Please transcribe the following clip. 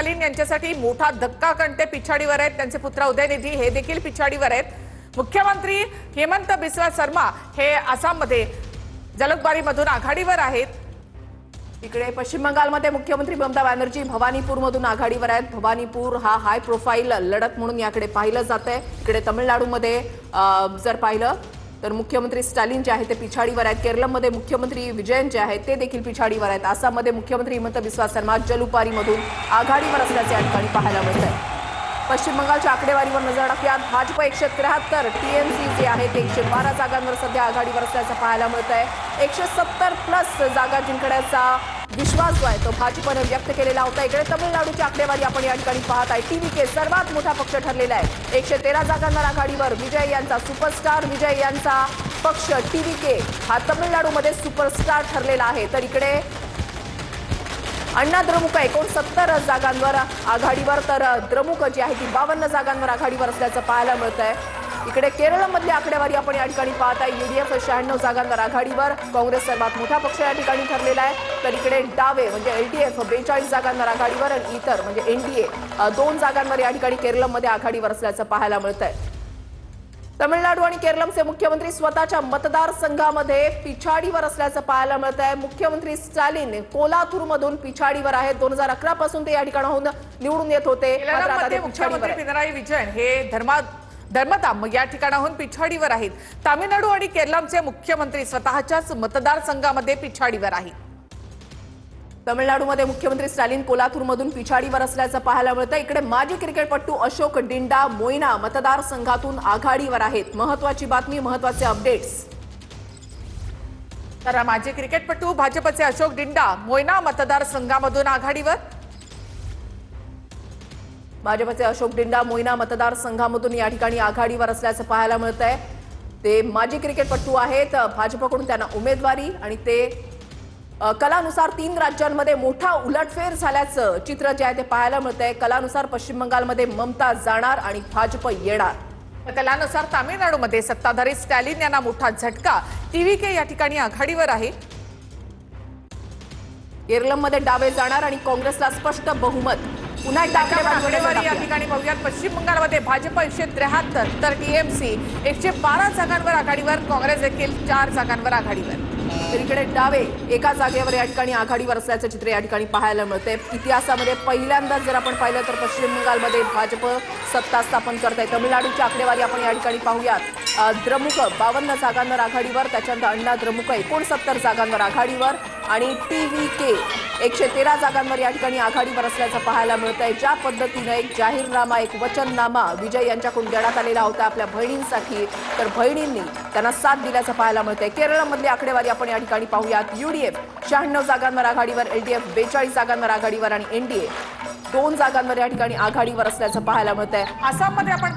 स्टॅलिन यांच्यासाठी मोठा धक्का कणते पिछाडीवर आहेत। त्यांचे पुत्र उदयनिधी हे देखील पिछाडीवर आहेत। मुख्यमंत्री हेमंत बिस्वा शर्मा हे आसाममध्ये जलकबारीमधून आघाडीवर आहेत। इकडे पश्चिम बंगालमध्ये मुख्यमंत्री ममता बॅनर्जी भवानीपूरमधून आघाडीवर आहेत। भवानीपूर हा हाय प्रोफाईल लढत म्हणून याकडे पाहिलं जातंय। इकडे तमिळनाडूमध्ये जर पाहिलं तर मुख्यमंत्री स्टॅलिन जे आहेत ते पिछाडीवर आहेत। केरळमध्ये मुख्यमंत्री विजयन जे आहेत ते देखील पिछाडीवर आहेत। आसाममध्ये मुख्यमंत्री हेमंत बिस्वा शर्मा जलुपारीमधून आघाडीवर असल्याचे या ठिकाणी पाहायला मिळतंय। पश्चिम बंगालच्या आकडेवारीवर नजर टाकूयात भाजप 173, टीएमसी जे आहे ते 112 जागांवर सध्या आघाडीवर असल्याचं पाहायला मिळतंय। 170 प्लस जागा जिंकण्याचा विश्वास जो आहे तो भाजपने व्यक्त केलेला होता। इकडे तमिळनाडूची आकडेवारी आपण या ठिकाणी पाहत आहे। टीव्हीके सर्वात मोठा पक्ष ठरलेला आहे। 113 जागांवर आघाडीवर विजय यांचा सुपरस्टार विजय यांचा पक्ष टीव्हीके हा तमिळनाडूमध्ये सुपरस्टार ठरलेला आहे। तर इकडे अण्णा द्रमुक 69 जागांवर आघाडीवर, तर द्रमुक जी आहे ती 52 जागांवर आघाडीवर असल्याचं पाहायला मिळतंय। इकडे केरळमधली आकडेवारी आपण या ठिकाणी पाहत आहे। यूडीएफ 96 जागांवर आघाडीवर, काँग्रेस सर्वात मोठा पक्ष या ठिकाणी ठरलेला आहे। तर इकडे डावे म्हणजे एलडीएफ 42 जागांवर आघाडीवर आणि इतर म्हणजे एनडीए 2 जागांवर या ठिकाणी केरळमध्ये आघाडीवर असल्याचं पाहायला मिळतंय। तमिळनाडू आणि केरळचे मुख्यमंत्री स्वतःच्या मतदारसंघामध्ये पिछाडीवर असल्याचं पाहायला मिळत आहे। मुख्यमंत्री स्टॅलिन कोल्हापूरमधून पिछाडीवर आहेत। 2011 पासून ते या ठिकाणाहून निवडून येत होते। मुख्यमंत्री पिनराई विजयन हे धर्मताम या ठिकाणाहून पिछाडीवर आहेत। तामिळनाडू आणि केरळचे मुख्यमंत्री स्वतःच्याच मतदारसंघामध्ये पिछाडीवर आहेत। तमिळनाडूमध्ये मुख्यमंत्री स्टॅलिन कोल्हापूरमधून पिछाडीवर असल्याचं पाहायला मिळतं। इकडे माजी क्रिकेटपटू अशोक डिंडा मोईना मतदारसंघातून आघाडीवर आहेत। महत्त्वाची बातमी, महत्त्वाचे अपडेट्स। तर माजी क्रिकेटपटू भाजपचे अशोक डिंडा मोईना मतदारसंघामधून आघाडीवर। भाजपचे अशोक डिंडा मोईना मतदारसंघामधून या ठिकाणी आघाडीवर असल्याचं पाहायला मिळतंय। ते माजी क्रिकेटपटू आहेत। भाजपकडून त्यांना उमेदवारी आणि ते कलानुसार 3 राज्यांमध्ये मोठा उलटफेर झाल्याचं चित्र जे आहे ते पाहायला मिळतंय। कलानुसार पश्चिम बंगालमध्ये ममता जाणार आणि भाजप येणार। कलानुसार तामिळनाडूमध्ये सत्ताधारी स्टॅलिन यांना मोठा झटका, टीव्हीके या ठिकाणी आघाडीवर आहे। केरळमध्ये डावे जाणार आणि काँग्रेसला स्पष्ट बहुमत। पुन्हा एकदा आकडेवारी या ठिकाणी पाहूयात। पश्चिम बंगालमध्ये भाजप 173, तर टीएमसी 112 जागांवर आघाडीवर, काँग्रेस देखील 4 जागांवर आघाडीवर। तर इकडे डावे एका जागेवर या ठिकाणी आघाडीवर असल्याचं चित्र या ठिकाणी पाहायला मिळतंय। इतिहासामध्ये पहिल्यांदा जर आपण पाहिलं तर पश्चिम बंगालमध्ये भाजप सत्ता स्थापन करत आहे। तमिळनाडूची आकडेवारी आपण या ठिकाणी पाहूयात। द्रमुक 52 जागांवर आघाडीवर, त्याच्यानंतर अण्णा द्रमुक 69 जागांवर आघाडीवर आणि टीव्हीके 113 जागांवर या ठिकाणी आघाडीवर असल्याचं पाहायला मिळतंय। ज्या पद्धतीनं एक जाहीरनामा, एक वचननामा विजय यांच्याकडून देण्यात आलेला होता आपल्या बहिणींसाठी, तर बहिणींनी त्यांना साथ दिल्याचं पाहायला मिळतंय। केरळमधली आकडेवारी आपण या ठिकाणी पाहूयात। यूडीएफ 96 जागांवर आघाडीवर, एलडीएफ 42 जागांवर आघाडीवर आणि एनडीए 2 जागांवर या ठिकाणी आघाडीवर असल्याचं पाहायला मिळतंय। आसाममध्ये आपण